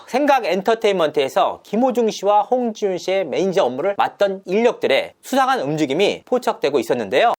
생각 엔터테인먼트에서 김호중 씨와 홍지윤 씨의 매니저 업무를 맡던 인력들의 수상한 움직임이 포착되고 있었는데요.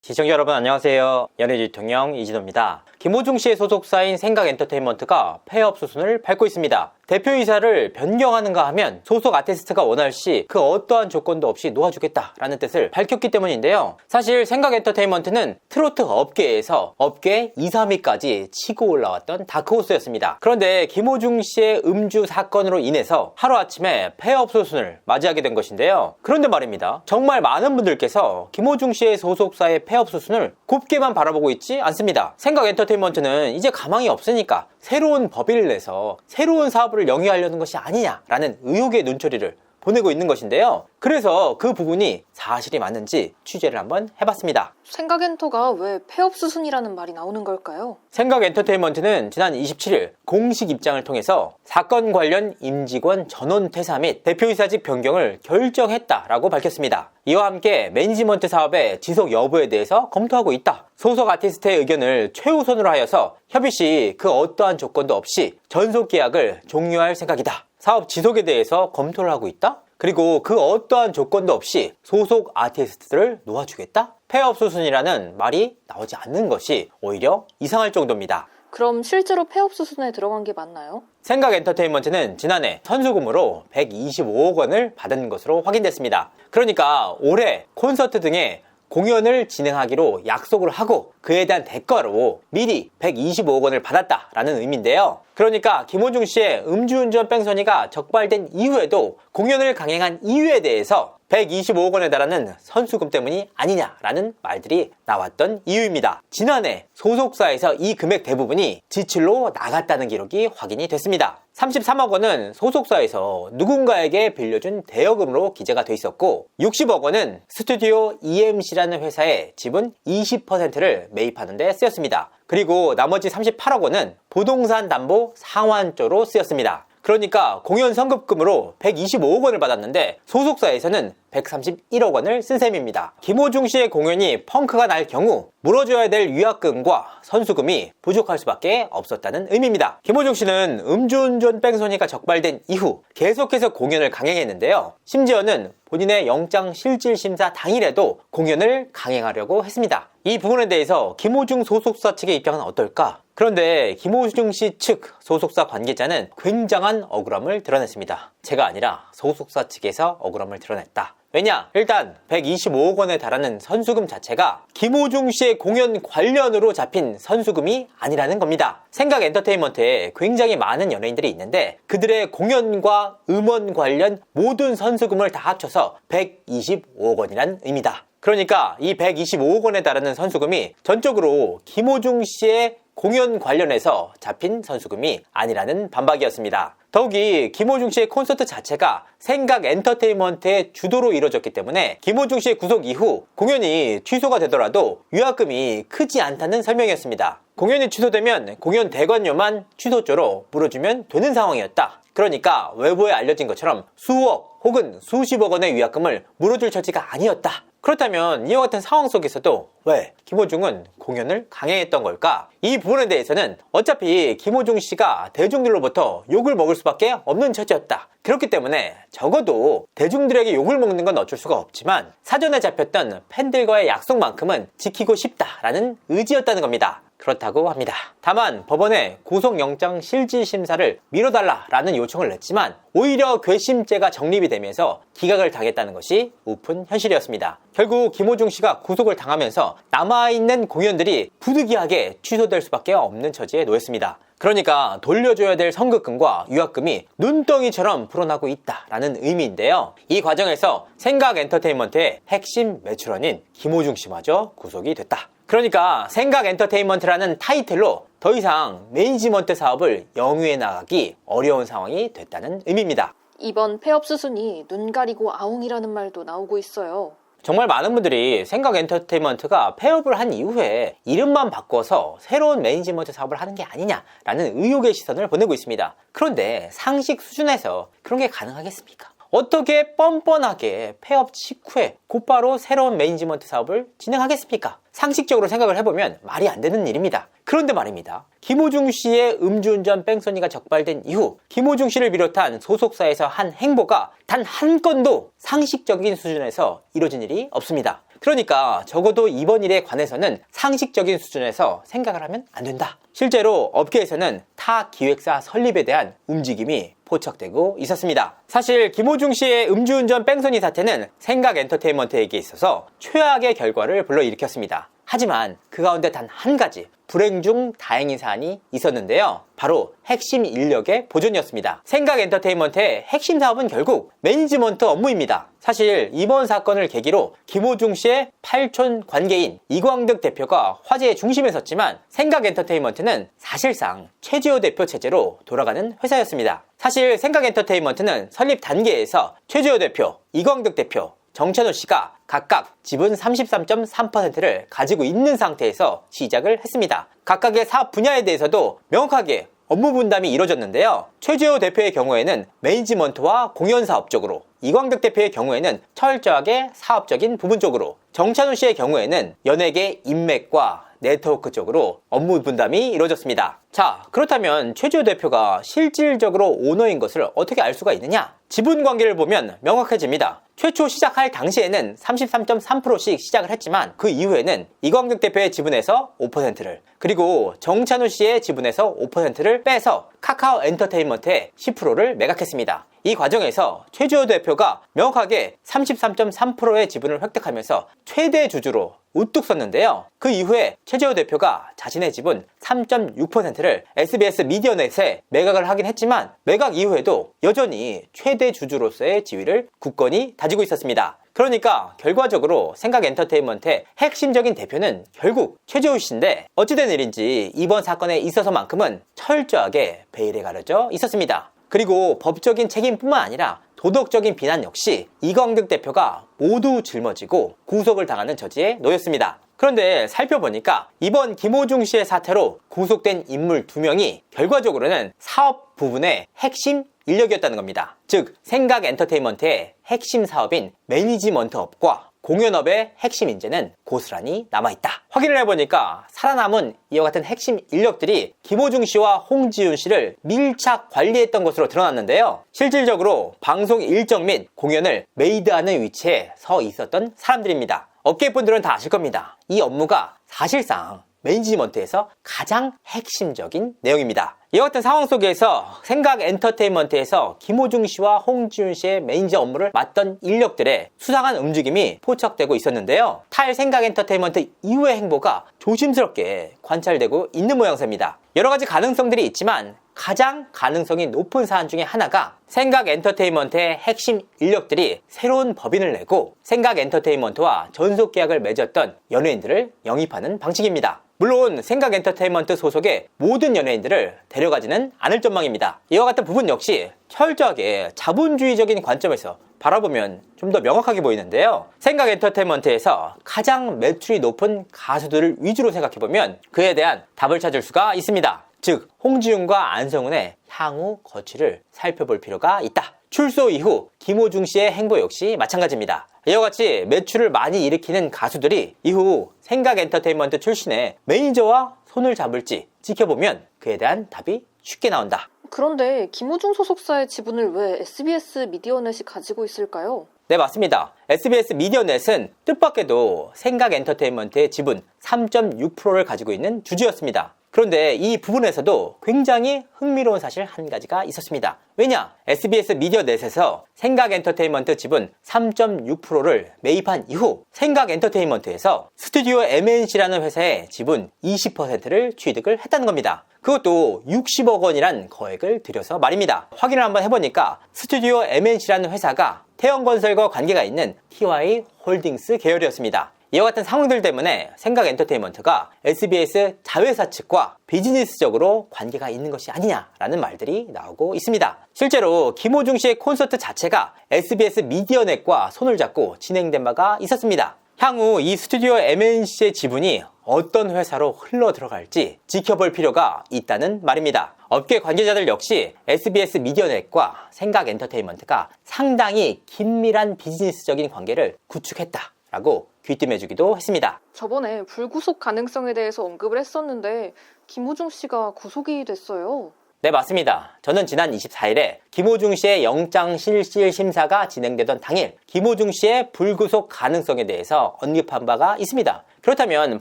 시청자 여러분 안녕하세요. 연예대통령 이진호입니다. 김호중 씨의 소속사인 생각 엔터테인먼트가 폐업 소송을 밟고 있습니다. 대표이사를 변경하는가 하면 소속 아티스트가 원할 시 그 어떠한 조건도 없이 놓아주겠다라는 뜻을 밝혔기 때문인데요. 사실 생각 엔터테인먼트는 트로트 업계에서 업계 2, 3위까지 치고 올라왔던 다크호스였습니다. 그런데 김호중 씨의 음주 사건으로 인해서 하루아침에 폐업 소송을 맞이하게 된 것인데요. 그런데 말입니다. 정말 많은 분들께서 김호중 씨의 소속사의 폐업 소송을 곱게만 바라보고 있지 않습니다. 생각 엔터테인먼트는 이제 가망이 없으니까 새로운 법인을 내서 새로운 사업을 영위하려는 것이 아니냐라는 의혹의 눈초리를 보내고 있는 것인데요. 그래서 그 부분이 사실이 맞는지 취재를 한번 해봤습니다. 생각 엔터가 왜 폐업 수순이라는 말이 나오는 걸까요? 생각 엔터테인먼트는 지난 27일 공식 입장을 통해서 사건 관련 임직원 전원 퇴사 및 대표이사직 변경을 결정했다라고 밝혔습니다. 이와 함께 매니지먼트 사업의 지속 여부에 대해서 검토하고 있다. 소속 아티스트의 의견을 최우선으로 하여서 협의 시 그 어떠한 조건도 없이 전속 계약을 종료할 생각이다. 사업 지속에 대해서 검토를 하고 있다? 그리고 그 어떠한 조건도 없이 소속 아티스트들을 놓아주겠다? 폐업 소송이라는 말이 나오지 않는 것이 오히려 이상할 정도입니다. 그럼 실제로 폐업 수순에 들어간 게 맞나요? 생각 엔터테인먼트는 지난해 선수금으로 125억 원을 받은 것으로 확인됐습니다. 그러니까 올해 콘서트 등의 공연을 진행하기로 약속을 하고 그에 대한 대가로 미리 125억 원을 받았다라는 의미인데요. 그러니까 김호중 씨의 음주운전 뺑소니가 적발된 이후에도 공연을 강행한 이유에 대해서 125억 원에 달하는 선수금 때문이 아니냐라는 말들이 나왔던 이유입니다. 지난해 소속사에서 이 금액 대부분이 지출로 나갔다는 기록이 확인이 됐습니다. 33억 원은 소속사에서 누군가에게 빌려준 대여금으로 기재가 돼 있었고 60억 원은 스튜디오 EMC라는 회사에 지분 20%를 매입하는 데 쓰였습니다. 그리고 나머지 38억 원은 부동산 담보 상환조로 쓰였습니다. 그러니까 공연 성급금으로 125억 원을 받았는데 소속사에서는 131억 원을 쓴 셈입니다. 김호중 씨의 공연이 펑크가 날 경우 물어줘야 될 위약금과 선수금이 부족할 수밖에 없었다는 의미입니다. 김호중 씨는 음주운전 뺑소니가 적발된 이후 계속해서 공연을 강행했는데요. 심지어는 본인의 영장 실질 심사 당일에도 공연을 강행하려고 했습니다. 이 부분에 대해서 김호중 소속사 측의 입장은 어떨까? 그런데 김호중 씨 측 소속사 관계자는 굉장한 억울함을 드러냈습니다. 제가 아니라 소속사 측에서 억울함을 드러냈다. 왜냐? 일단 125억 원에 달하는 선수금 자체가 김호중 씨의 공연 관련으로 잡힌 선수금이 아니라는 겁니다. 생각 엔터테인먼트에 굉장히 많은 연예인들이 있는데 그들의 공연과 음원 관련 모든 선수금을 다 합쳐서 125억 원이란 의미다. 그러니까 이 125억 원에 달하는 선수금이 전적으로 김호중 씨의 공연 관련해서 잡힌 선수금이 아니라는 반박이었습니다. 더욱이 김호중 씨의 콘서트 자체가 생각 엔터테인먼트의 주도로 이루어졌기 때문에 김호중 씨의 구속 이후 공연이 취소가 되더라도 위약금이 크지 않다는 설명이었습니다. 공연이 취소되면 공연 대관료만 취소조로 물어주면 되는 상황이었다. 그러니까 외부에 알려진 것처럼 수억 혹은 수십억 원의 위약금을 물어줄 처지가 아니었다. 그렇다면 이와 같은 상황 속에서도 왜 김호중은 공연을 강행했던 걸까? 이 부분에 대해서는 어차피 김호중 씨가 대중들로부터 욕을 먹을 수밖에 없는 처지였다. 그렇기 때문에 적어도 대중들에게 욕을 먹는 건 어쩔 수가 없지만 사전에 잡혔던 팬들과의 약속만큼은 지키고 싶다라는 의지였다는 겁니다. 그렇다고 합니다. 다만 법원에 구속영장 실질심사를 미뤄달라라는 요청을 냈지만 오히려 괘씸죄가成立이 되면서 기각을 당했다는 것이 우픈 현실이었습니다. 결국 김호중 씨가 구속을 당하면서 남아있는 공연들이 부득이하게 취소될 수밖에 없는 처지에 놓였습니다. 그러니까 돌려줘야 될 선급금과 위약금이 눈덩이처럼 불어나고 있다라는 의미인데요. 이 과정에서 생각 엔터테인먼트의 핵심 매출원인 김호중 씨마저 구속이 됐다. 그러니까 생각 엔터테인먼트라는 타이틀로 더 이상 매니지먼트 사업을 영위해 나가기 어려운 상황이 됐다는 의미입니다. 이번 폐업 수순이 눈 가리고 아웅이라는 말도 나오고 있어요. 정말 많은 분들이 생각 엔터테인먼트가 폐업을 한 이후에 이름만 바꿔서 새로운 매니지먼트 사업을 하는 게 아니냐라는 의혹의 시선을 보내고 있습니다. 그런데 상식 수준에서 그런 게 가능하겠습니까? 어떻게 뻔뻔하게 폐업 직후에 곧바로 새로운 매니지먼트 사업을 진행하겠습니까? 상식적으로 생각을 해보면 말이 안 되는 일입니다. 그런데 말입니다. 김호중 씨의 음주운전 뺑소니가 적발된 이후 김호중 씨를 비롯한 소속사에서 한 행보가 단 한 건도 상식적인 수준에서 이루어진 일이 없습니다. 그러니까 적어도 이번 일에 관해서는 상식적인 수준에서 생각을 하면 안 된다. 실제로 업계에서는 타 기획사 설립에 대한 움직임이 포착되고 있었습니다. 사실 김호중 씨의 음주운전 뺑소니 사태는 생각엔터테인먼트에게 있어서 최악의 결과를 불러일으켰습니다. 하지만 그 가운데 단 한 가지 불행 중 다행인 사안이 있었는데요. 바로 핵심 인력의 보존이었습니다. 생각엔터테인먼트의 핵심 사업은 결국 매니지먼트 업무입니다. 사실 이번 사건을 계기로 김호중 씨의 팔촌 관계인 이광득 대표가 화제의 중심에 섰지만 생각엔터테인먼트는 사실상 최지호 대표 체제로 돌아가는 회사였습니다. 사실 생각엔터테인먼트는 설립 단계에서 최지호 대표, 이광득 대표, 정찬호 씨가 각각 지분 33.3%를 가지고 있는 상태에서 시작을 했습니다. 각각의 사업 분야에 대해서도 명확하게 업무 분담이 이루어졌는데요. 최지호 대표의 경우에는 매니지먼트와 공연 사업 쪽으로, 이광득 대표의 경우에는 철저하게 사업적인 부분 쪽으로, 정찬호 씨의 경우에는 연예계 인맥과 네트워크 쪽으로 업무 분담이 이루어졌습니다. 자, 그렇다면 최지호 대표가 실질적으로 오너인 것을 어떻게 알 수가 있느냐? 지분 관계를 보면 명확해집니다. 최초 시작할 당시에는 33.3%씩 시작을 했지만 그 이후에는 이광득 대표의 지분에서 5%를 그리고 정찬우 씨의 지분에서 5%를 빼서 카카오 엔터테인먼트에 10%를 매각했습니다. 이 과정에서 최지호 대표가 명확하게 33.3%의 지분을 획득하면서 최대 주주로 우뚝 섰는데요. 그 이후에 최지호 대표가 자신의 지분 3.6%를 SBS 미디어넷에 매각을 하긴 했지만 매각 이후에도 여전히 최대 주주로서의 지위를 굳건히 다지고 있었습니다. 그러니까 결과적으로 생각엔터테인먼트의 핵심적인 대표는 결국 최지호 씨인데 어찌된 일인지 이번 사건에 있어서만큼은 철저하게 베일에 가려져 있었습니다. 그리고 법적인 책임뿐만 아니라 도덕적인 비난 역시 이광득 대표가 모두 짊어지고 구속을 당하는 처지에 놓였습니다. 그런데 살펴보니까 이번 김호중 씨의 사태로 구속된 인물 2명이 결과적으로는 사업 부분의 핵심 인력이었다는 겁니다. 즉 생각엔터테인먼트의 핵심 사업인 매니지먼트업과 공연업의 핵심 인재는 고스란히 남아있다. 확인을 해보니까 살아남은 이와 같은 핵심 인력들이 김호중 씨와 홍지윤 씨를 밀착 관리했던 것으로 드러났는데요. 실질적으로 방송 일정 및 공연을 메이드하는 위치에 서 있었던 사람들입니다. 업계분들은 다 아실 겁니다. 이 업무가 사실상 매니지먼트에서 가장 핵심적인 내용입니다. 이와 같은 상황 속에서 생각엔터테인먼트에서 김호중 씨와 홍지윤 씨의 매니저 업무를 맡던 인력들의 수상한 움직임이 포착되고 있었는데요. 탈 생각엔터테인먼트 이후의 행보가 조심스럽게 관찰되고 있는 모양새입니다. 여러 가지 가능성들이 있지만 가장 가능성이 높은 사안 중에 하나가 생각엔터테인먼트의 핵심 인력들이 새로운 법인을 내고 생각엔터테인먼트와 전속계약을 맺었던 연예인들을 영입하는 방식입니다. 물론 생각엔터테인먼트 소속의 모든 연예인들을 데려가지는 않을 전망입니다. 이와 같은 부분 역시 철저하게 자본주의적인 관점에서 바라보면 좀 더 명확하게 보이는데요. 생각엔터테인먼트에서 가장 매출이 높은 가수들을 위주로 생각해보면 그에 대한 답을 찾을 수가 있습니다. 즉 홍지윤과 안성훈의 향후 거취를 살펴볼 필요가 있다. 출소 이후 김호중 씨의 행보 역시 마찬가지입니다. 이와 같이 매출을 많이 일으키는 가수들이 이후 생각엔터테인먼트 출신의 매니저와 손을 잡을지 지켜보면 그에 대한 답이 쉽게 나온다. 그런데 김호중 소속사의 지분을 왜 SBS 미디어넷이 가지고 있을까요? 네, 맞습니다. SBS 미디어넷은 뜻밖에도 생각엔터테인먼트의 지분 3.6%를 가지고 있는 주주였습니다. 그런데 이 부분에서도 굉장히 흥미로운 사실 한 가지가 있었습니다. 왜냐? SBS 미디어넷에서 생각엔터테인먼트 지분 3.6%를 매입한 이후 생각엔터테인먼트에서 스튜디오 MNC라는 회사의 지분 20%를 취득을 했다는 겁니다. 그것도 60억 원이란 거액을 들여서 말입니다. 확인을 한번 해보니까 스튜디오 MNC라는 회사가 태영건설과 관계가 있는 TY 홀딩스 계열이었습니다. 이와 같은 상황들 때문에 생각엔터테인먼트가 SBS 자회사 측과 비즈니스적으로 관계가 있는 것이 아니냐라는 말들이 나오고 있습니다. 실제로 김호중 씨의 콘서트 자체가 SBS 미디어넷과 손을 잡고 진행된 바가 있었습니다. 향후 이 스튜디오 MNC의 지분이 어떤 회사로 흘러 들어갈지 지켜볼 필요가 있다는 말입니다. 업계 관계자들 역시 SBS 미디어넷과 생각엔터테인먼트가 상당히 긴밀한 비즈니스적인 관계를 구축했다라고 귀띔해주기도 했습니다. 저번에 불구속 가능성에 대해서 언급을 했었는데 김호중 씨가 구속이 됐어요. 네, 맞습니다. 저는 지난 24일에 김호중 씨의 영장 실질 심사가 진행되던 당일 김호중 씨의 불구속 가능성에 대해서 언급한 바가 있습니다. 그렇다면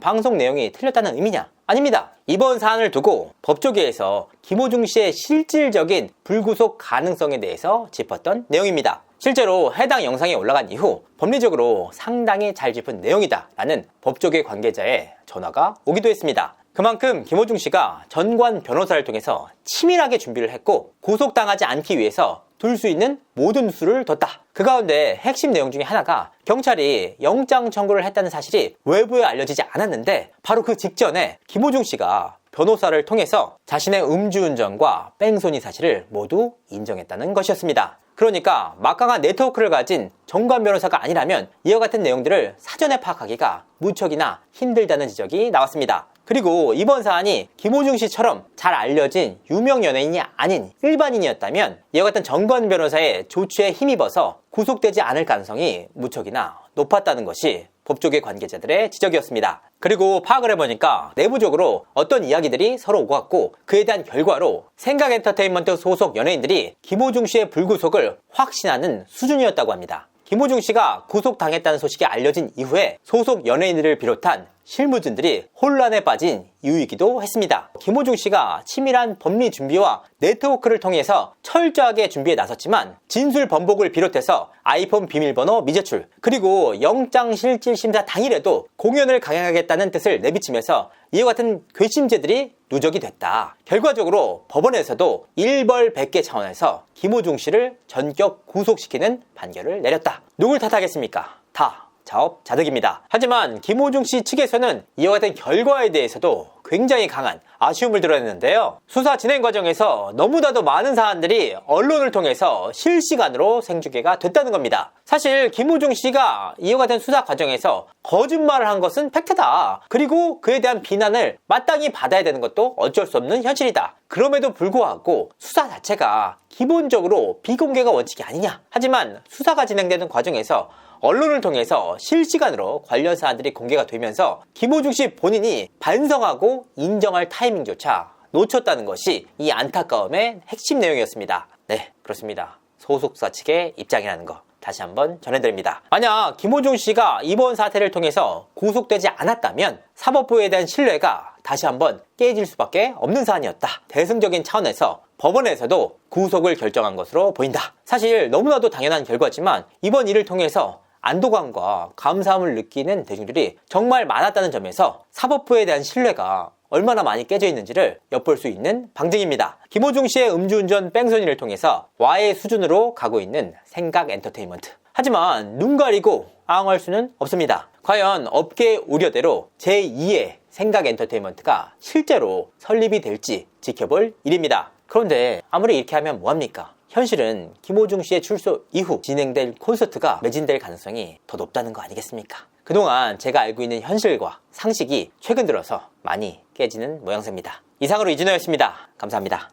방송 내용이 틀렸다는 의미냐? 아닙니다. 이번 사안을 두고 법조계에서 김호중 씨의 실질적인 불구속 가능성에 대해서 짚었던 내용입니다. 실제로 해당 영상이 올라간 이후 법리적으로 상당히 잘 짚은 내용이다 라는 법조계 관계자의 전화가 오기도 했습니다. 그만큼 김호중 씨가 전관 변호사를 통해서 치밀하게 준비를 했고 구속당하지 않기 위해서 둘 수 있는 모든 수를 뒀다. 그 가운데 핵심 내용 중에 하나가 경찰이 영장 청구를 했다는 사실이 외부에 알려지지 않았는데 바로 그 직전에 김호중 씨가 변호사를 통해서 자신의 음주운전과 뺑소니 사실을 모두 인정했다는 것이었습니다. 그러니까 막강한 네트워크를 가진 전관 변호사가 아니라면 이와 같은 내용들을 사전에 파악하기가 무척이나 힘들다는 지적이 나왔습니다. 그리고 이번 사안이 김호중 씨처럼 잘 알려진 유명 연예인이 아닌 일반인이었다면 이와 같은 전관 변호사의 조치에 힘입어서 구속되지 않을 가능성이 무척이나 높았다는 것이 법조계 관계자들의 지적이었습니다. 그리고 파악을 해보니까 내부적으로 어떤 이야기들이 서로 오고 갔고 그에 대한 결과로 생각엔터테인먼트 소속 연예인들이 김호중 씨의 불구속을 확신하는 수준이었다고 합니다. 김호중 씨가 구속당했다는 소식이 알려진 이후에 소속 연예인들을 비롯한 실무진들이 혼란에 빠진 이유이기도 했습니다. 김호중 씨가 치밀한 법리 준비와 네트워크를 통해서 철저하게 준비에 나섰지만 진술 번복을 비롯해서 아이폰 비밀번호 미제출 그리고 영장 실질 심사 당일에도 공연을 강행하겠다는 뜻을 내비치면서 이와 같은 괘씸죄들이 누적이 됐다. 결과적으로 법원에서도 일벌백계 차원에서 김호중 씨를 전격 구속시키는 판결을 내렸다. 누굴 탓하겠습니까? 다 자업자득입니다. 하지만 김호중 씨 측에서는 이와 같은 결과에 대해서도 굉장히 강한 아쉬움을 드러냈는데요. 수사 진행 과정에서 너무나도 많은 사안들이 언론을 통해서 실시간으로 생중계가 됐다는 겁니다. 사실 김호중 씨가 이와 같은 수사 과정에서 거짓말을 한 것은 팩트다. 그리고 그에 대한 비난을 마땅히 받아야 되는 것도 어쩔 수 없는 현실이다. 그럼에도 불구하고 수사 자체가 기본적으로 비공개가 원칙이 아니냐. 하지만 수사가 진행되는 과정에서 언론을 통해서 실시간으로 관련 사안들이 공개가 되면서 김호중 씨 본인이 반성하고 인정할 타이밍조차 놓쳤다는 것이 이 안타까움의 핵심 내용이었습니다. 네, 그렇습니다. 소속사 측의 입장이라는 거 다시 한번 전해드립니다. 만약 김호중 씨가 이번 사태를 통해서 구속되지 않았다면 사법부에 대한 신뢰가 다시 한번 깨질 수밖에 없는 사안이었다. 대승적인 차원에서 법원에서도 구속을 결정한 것으로 보인다. 사실 너무나도 당연한 결과지만 이번 일을 통해서 안도감과 감사함을 느끼는 대중들이 정말 많았다는 점에서 사법부에 대한 신뢰가 얼마나 많이 깨져 있는지를 엿볼 수 있는 방증입니다. 김호중 씨의 음주운전 뺑소니를 통해서 와해 수준으로 가고 있는 생각엔터테인먼트. 하지만 눈 가리고 아웅할 수는 없습니다. 과연 업계의 우려대로 제2의 생각엔터테인먼트가 실제로 설립이 될지 지켜볼 일입니다. 그런데 아무리 이렇게 하면 뭐합니까? 현실은 김호중 씨의 출소 이후 진행될 콘서트가 매진될 가능성이 더 높다는 거 아니겠습니까? 그동안 제가 알고 있는 현실과 상식이 최근 들어서 많이 깨지는 모양새입니다. 이상으로 이준호였습니다. 감사합니다.